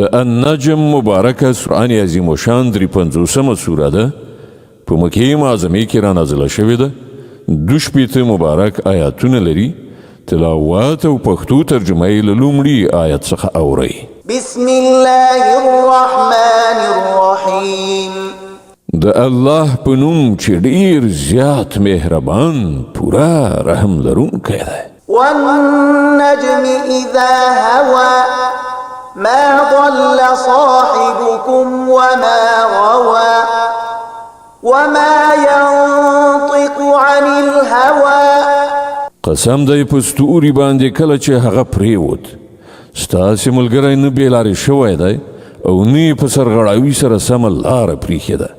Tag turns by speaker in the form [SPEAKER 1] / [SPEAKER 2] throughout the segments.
[SPEAKER 1] د النجم مبارکه قرآن عظیم و شان 53 سوره ده په مکې معظمې کې را نازله شوې ده 2 مبارک آیاتونه لري تلاوت او پښتو ترجمه یې له لومړي آیت څخه اورئ
[SPEAKER 2] بسم الله الرحمن الرحیم
[SPEAKER 1] د الله په نوم چې ډیر زیات مهربان پورا رحم لرونکی دی
[SPEAKER 2] والنجم اذا هوى ما ضل صاحبكم وما غوى وما ينطق عن الهوى
[SPEAKER 1] قسم دی په ستوري باندې کله چې هغه پریوت ستاسې ملګری نه بېلارې شوی دی او نه په سرغړاوي سره سمه لاره پریښې ده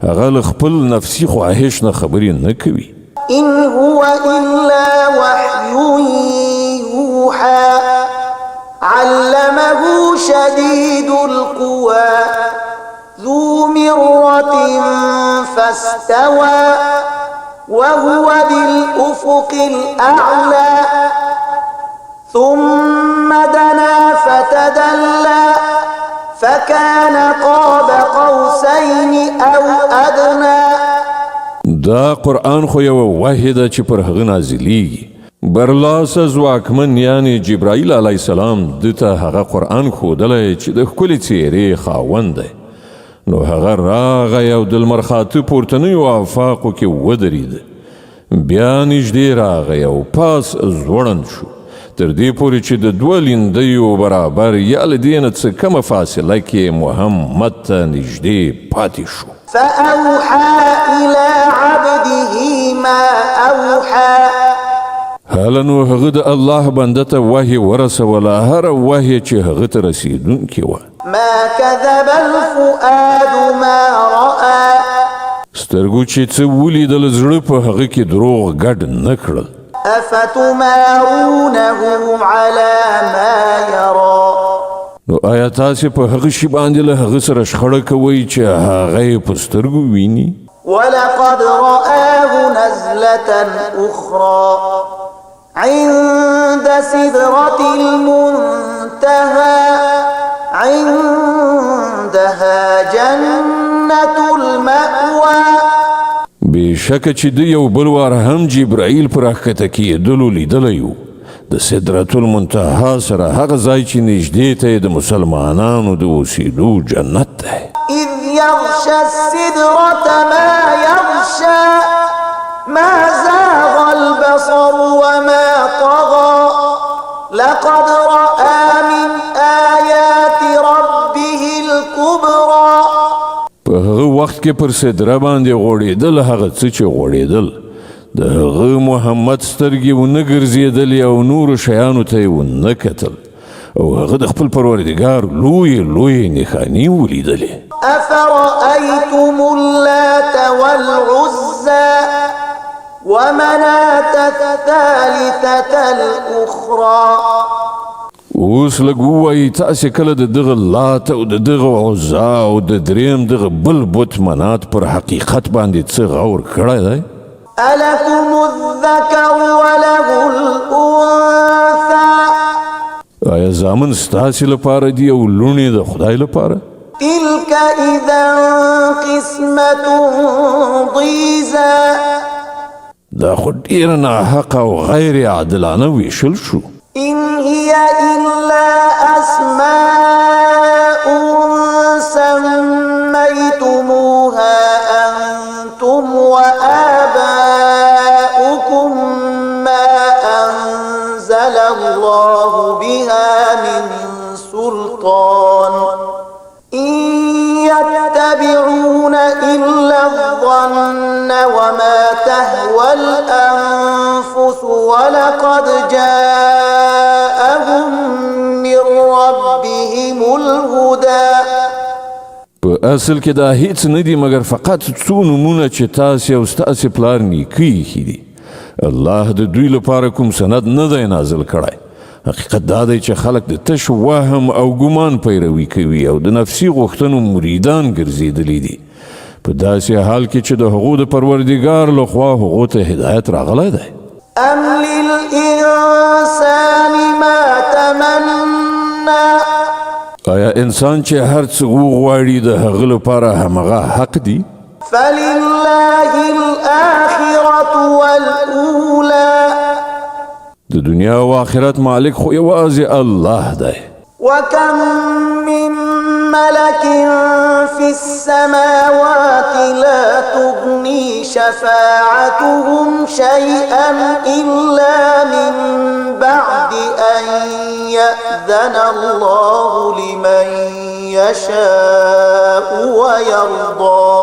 [SPEAKER 1] هغه له خپل نفسي خواهش نه خبرې نه کوي
[SPEAKER 2] إن هو إلا وحي يوحى علمه شديد القوى ذو مرة فاستوى وهو بالأفق الأعلى ثم دنا فتدلى فكان قاب قوسين أو أدنى
[SPEAKER 1] دا قرآن خو یو وحی ده چې پر هغه نازلیږي برلاسه ځواکمن یعنی جبرائیل علیه السلام دته هغه قرآن ښودلی چې د ښکلې څیرې خاوند دی نو هغه راغی او د لمر خاته پورتنیو آفاقو کې ودرېد بیا نږدې راغی او پاس ځوړند شو تر دې پورې چې د 2 لیندیو برابر یا له دې نه څه کمه فاصله کې محمد ته نږدې پاتې شو
[SPEAKER 2] فأوحى إلى عبده ما أوحى
[SPEAKER 1] هله نو هغه د الله بنده ته وحی ورسوله هره وحی چې هغه ته رسیدونکې وه
[SPEAKER 2] ما كذب الفؤاد ما رأى
[SPEAKER 1] سترګو چې څه ولیدل زړه په هغه کې دروغ ګډ نه کړل
[SPEAKER 2] أفتمارونه على ما يرى
[SPEAKER 1] نو آیا تاسې په هغه شي باندې له هغه سره شخړه کوئ چې هغه یې په سترګو ویني
[SPEAKER 2] ولقد رآه نزلة أخرى عند سدرة المنتهى عندها جنة المأوى
[SPEAKER 1] بېشکه چې د یو بل وار هم جبرائیل پر راښکته کېدلو لیدلی و د سدرة المنتهى سره هغه ځای چې نږدې ته یې د مسلمانانو د اوسېدو جنت دی
[SPEAKER 2] إذ يغشى السدرة ما يغشى ما زاغ البصر وما طغى لقد رأى من آيات ربه الكبرى
[SPEAKER 1] په هغه وخت کې پر سدره باندې غوړېدل هغه څه چې غوړېدل د هغه محمد سترګې ونه ګرځېدلې او نورو شیانو ته یې ونه کتل او هغه د خپل پروردګار لویې نښانې ولیدلې
[SPEAKER 2] أفرأيتم اللات والعزى ومناة الثالثة الأخرى
[SPEAKER 1] اوس لږ ووایي تاسې کله د دغه لات او د دغه عزا او د دریم دغه بل بت منات پر حقیقت باندې څه غور کړی دی
[SPEAKER 2] ألكم الذكر وله الأنثى
[SPEAKER 1] آیا زامن ستاسې لپاره دي او لوڼې د خدای لپاره
[SPEAKER 2] تلك إذا قسمة ضيزى
[SPEAKER 1] دا خو ډېره ناحقه او غیر عادلانه ویشل شو
[SPEAKER 2] إن هي إلا أسماء سميتموها أنتم وآباؤكم ما أنزل الله بها من سلطان إن يتبعون إلا الظن وما تهوى الأنفس ولقد جاءهم من ربهم الهدى
[SPEAKER 1] په اصل کې دا هیڅ نه دي مګر فقط څو نومونه چې تاسې او ستاسې پلار نیکه ایښي دي الله د دوی لپاره کوم سند نه دی نازل کړی حقیقت دا دی چې خلک د تش وهم او ګمان پیروي کوي او د نفسي غوښتنو مریدان ګرځېدلي دي په داسې حال کې چې د هغو د پروردګار لخوا هغو ته هدایت راغلی دی
[SPEAKER 2] أم للإنسان ما تمنى
[SPEAKER 1] آیا انسان چې هر څه وغواړي د هغه لپاره همغه حق دی؟
[SPEAKER 2] فلله الآخرة والأولى
[SPEAKER 1] د دنیا او آخرت مالک خو یوازې الله دی.
[SPEAKER 2] وكم من ملك في السماوات لا تغني شفاعتهم شيئا إلا من بعد أن يأذن الله لمن يشاء ويرضى.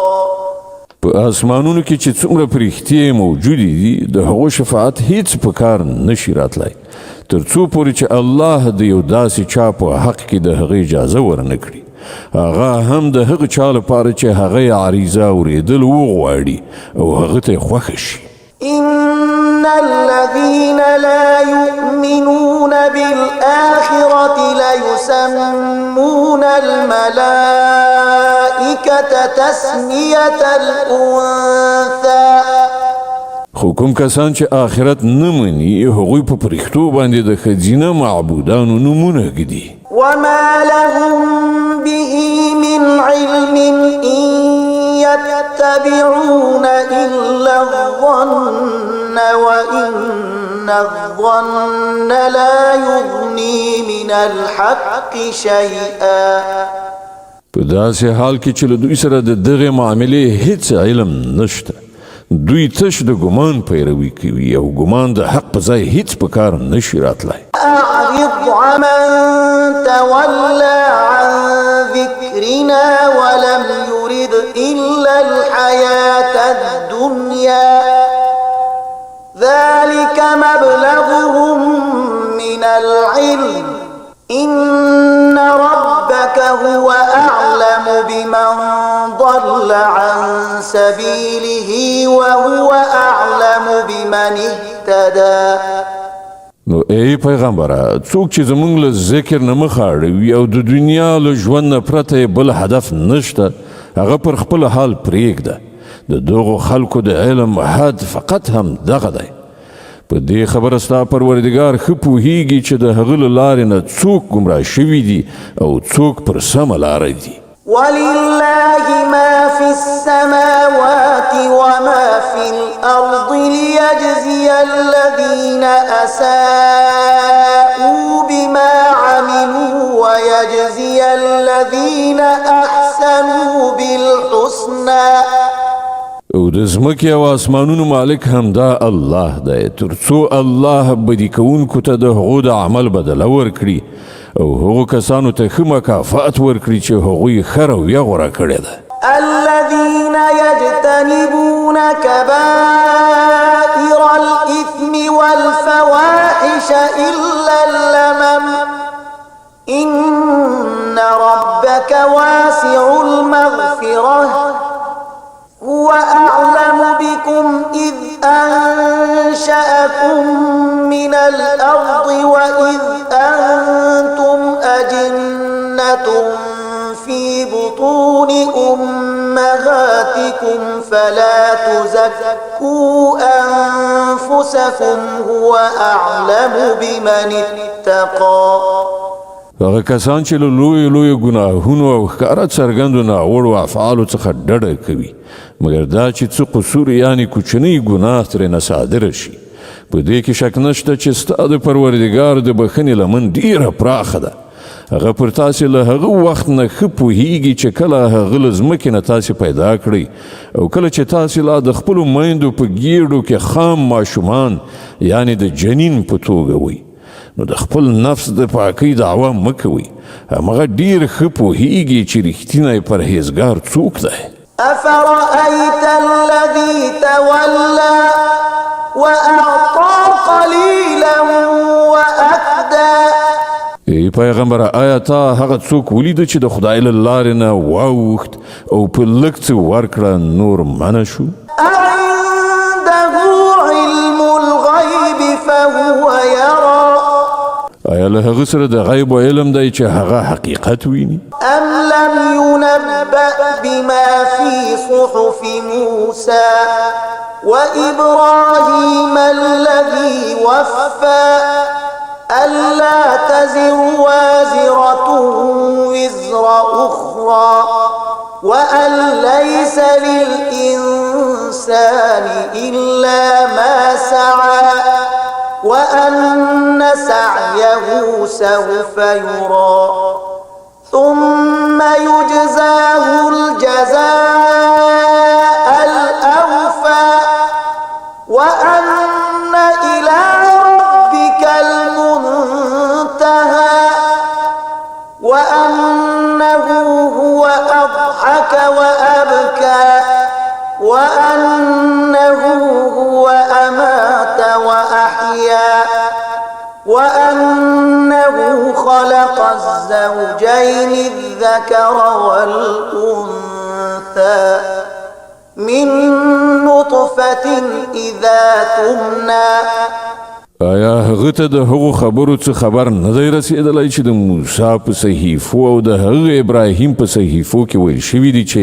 [SPEAKER 1] په اسمانونو کې چې څومره پرښتې موجودې دي د هغو شفاعت هیڅ په کار نشي راتلی تر څو پورې چې الله د یو داسې چا په حق کې د هغې اجازه ورنه کړي، هغه هم د هغه چا لپاره چې هغه یې عریضه اورېدل وغواړي او هغه ته یې خوښه شي.
[SPEAKER 2] إن الذين لا يؤمنون بالآخرة ليسمون الملائكة تسمية الأنثى.
[SPEAKER 1] خو کوم کسان چې آخرت نه مني هغوی په پرښتو باندې د ښځینه معبودانو نومونه ږدي.
[SPEAKER 2] وما لهم به من علم إن يتبعون إلا الظن وإن الظن لا يغني من الحق شيئا.
[SPEAKER 1] په داسې حال کې چې له دوی سره د دغې معاملې هیڅ علم نشته، دوی تش د ګمان پیروي کوي او ګمان د حق په ځای هیڅ په کار نشي راتلی.
[SPEAKER 2] أعرض عمن تولى عن ذكرنا ولم يرد إلا الحياة الدنيا ذلك مبلغهم من العلم إن ربك هو أعلم بمن ضل عن سبيله وهو أعلم بمن اهتدى.
[SPEAKER 1] نو ای پیغمبره څوک چې زمونږ له ذکر نه مخ اړوي او د دنیا له ژوند نه پرته بل هدف نشته هغه پر خپل حال پرېږده. د دغو خلکو د علم حد فقط هم دغه دی. په دې خبره ستا پروردګار ښه پوهیږي چې د هغه له لارې نه څوک ګمراه شوي دي او څوک پر سمه لاره دي.
[SPEAKER 2] ولله ما في السماوات وما في الأرض ليجزي الذين أساءوا بما عملوا ويجزي الذين أحسنوا بالحسنى.
[SPEAKER 1] او د ځمکې او اسمانونو مالک همدا الله دی تر څو الله بدي کوونکو ته د هغو د عمل بدله ورکړي او هغو کسانو ته ښه مکافات ورکړي چې هغوی ښه رویه غوره کړې ده.
[SPEAKER 2] الذين يجتنبون كبائر الإثم والفواحش إلا اللمم إن ربك واسع المغفرة هو أعلم بكم إذ أنشأكم من الأرض وإذ أنتم أجنة في بطون أمهاتكم فلا تزكوا أنفسكم هو أعلم بمن اتقى.
[SPEAKER 1] هغه کسان چې له لویو ګناهونو او ښکاره څرګندو ناوړو افعالو څخه ډډه کوي مګر دا چې څه قصور یعنې کوچنی ګناه ترېنه صادره شي په دې کې شک نشته چې ستا د پروردګار د بښنې لمن ډیره پراخه ده. هغه پر تاسې له هغه وخت نه ښه پوهیږي چې کله هغه له ځمکې نه تاسې پیدا کړئ او کله چې تاسې لا د خپلو میندو په ګېډو کې خام ماشومان یعنې د جنین په توګه وئ نو د خپل نفس د پاکۍ دعوه مه کوئ. همغه ډیر ښه پوهیږي چې رښتینی پرهیزګار څوک دی.
[SPEAKER 2] أفرأيت الذي تولى وأعطى قليلا وأكدى.
[SPEAKER 1] ای پیغمبره آیا تا هغه څوک ولیده چې د خدای له لارې نه واوښت او په لږ څه ورکړه نور منع شو؟
[SPEAKER 2] أعنده علم الغيب فهو يرى.
[SPEAKER 1] آیا له هغه سره د غیب و علم دی چې هغه حقیقت ویني؟
[SPEAKER 2] أم لم ينبأ بما في صحف موسى وإبراهيم الذي وفى ألا تزر وازرة وزر أخرى وأن ليس للإنسان إلا ما سعى وأن سعيه سوف يرى ثم يجزاه الجزاء الأوفى وأن إلى ربك المنتهى وأنه هو أضحك وأبكى وأنه هو أمات وأحيا وأنه خلق الزوجين الذكر والأنثى من نطفة إذا تمنى
[SPEAKER 1] آیا هغه ته د هغو خبرو څه خبر نه دی رسېدلی چې د موسی په صحیفو او د هغه ابراهیم په صحیفو کې ویل شوي دي چې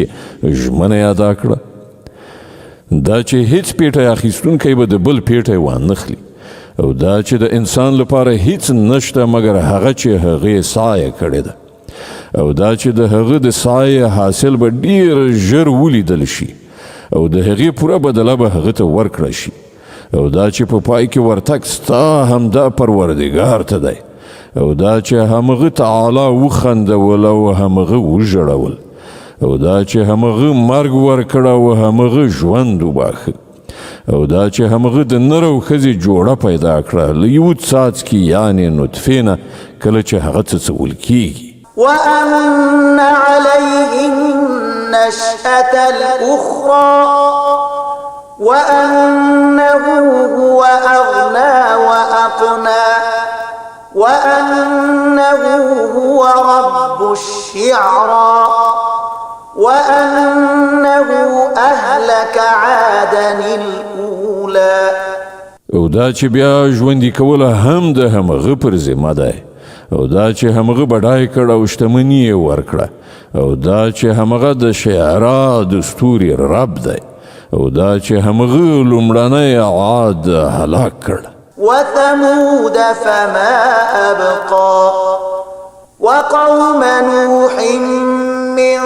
[SPEAKER 1] ژمنه یې ادا کړه دا چې هیڅ پیټی اخیستونکی به د بل پیټی وانخلي او دا چې د انسان لپاره هیڅ نشته مګر هغه چې هغې سایه کړې ده او دا چې د هغه د سایه حاصل به ډیر ژر ولیدل شي او د هغې پوره بدله به هغه ته ورکړه شي او دا چې په پای کې ورتګ ستا همدا پروردګار ته دی او دا چې همغه تعالی وخندول او همغه وژړول او دا چې همغه مرګ ورکړه او همغه ژوند وباخه او دا چې همغه د نر او ښځې جوړه پیدا کړه له یو څاڅکي یعنې نطفې نه کله چې هغه څڅول کیږي
[SPEAKER 2] وأن عليه النشأة الأخرى وأنه هو أغنى وأقنى وأنه هو رب الشعرى وأنه أهلك عادا الأولى
[SPEAKER 1] او دا چې بیا ژوندي کوله هم د همغه پر ذمه دی او دا چې همغه بډای کړ او شتمني یې ورکړه او دا چې همغه د شعرا د ستوري رب دی او دا چې همغه لومړنی عاد هلاک کړ
[SPEAKER 2] وثمود فما أبقى وقوم نوح من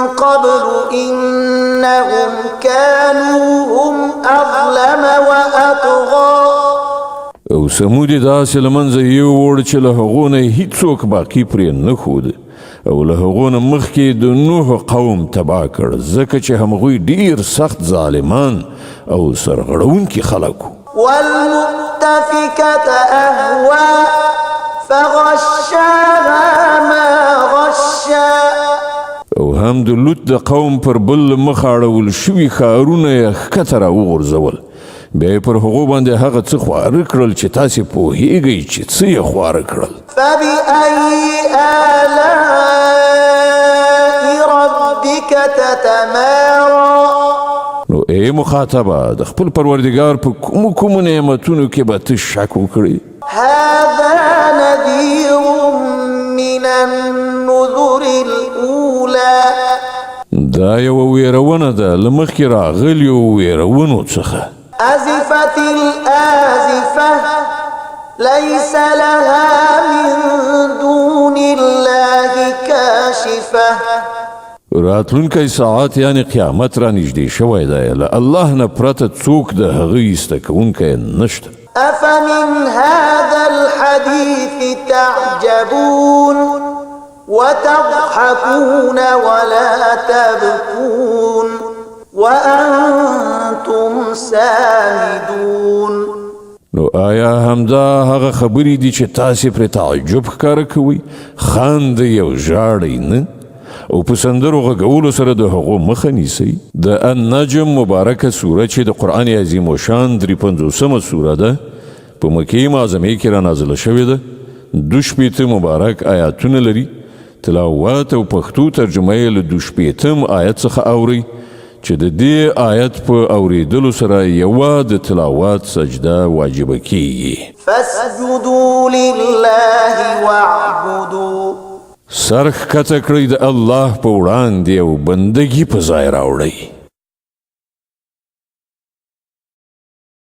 [SPEAKER 2] قبل إنهم كانوا هم أظلم وأطغى
[SPEAKER 1] او سمود داسې له منځه یووړ چې له هغو نه هیڅوک باقي پرې نه ښود او له هغو نه مخکې د نوح قوم تباه کړ ځکه چې همغوی ډیر سخت ظالمان او سرغړونکي خلک
[SPEAKER 2] والمؤتفكة أهوى فغشاها ما غشا
[SPEAKER 1] او هم د لوط د قوم پر بل مخ اړول شوي ښارونه یې ښکته راوغورځول بیا یې پر هغو باندې هغه څه خواره کړل چې تاسې پوهیږئ چې څه یې خواره کړل
[SPEAKER 2] فبأي آلاء ربك تتمارى
[SPEAKER 1] نو ای مخاطبه د خپل پروردګار په کومو نعمتونو کې به ته شک وکړې
[SPEAKER 2] هذا نذير من النذر الأولى
[SPEAKER 1] دا یوه ویرونه ده له مخکې راغلیو ویرونو څخه
[SPEAKER 2] أزفت الآزفة ليس لها من دون الله كاشفة
[SPEAKER 1] راتلونکی ساعت یعنی قیامت را نږدې شوی دی له الله نه پرته څوک د هغه ایسته کوونکی نشته
[SPEAKER 2] أفمن هذا الحديث تعجبون وتضحكون ولا تبكون وأنتم سامدون
[SPEAKER 1] نو آیا همدا هغه خبرې دي چې تاسې پرې تعجب ښکاره کوئ خاندئ او ژاړئ نه او په سندرو غږولو سره د هغو مخه نیسئ د النجم مبارکه سوره چې د قرآن عظیم الشان 53مه سوره ده په مکې معظمې کې را نازله شوې ده 2 مبارک آیاتونه لري تلاوت او پښتو ترجمه یې له 2 آیت څخه اورئ چې د دې آیت په اوریدلو سره یوه د تلاوت سجده واجبه کیږي
[SPEAKER 2] فاسجدوا لله واعبدوا
[SPEAKER 1] سرخ کته کړئ د الله په وړاندې او بندګي په ځای راوړئ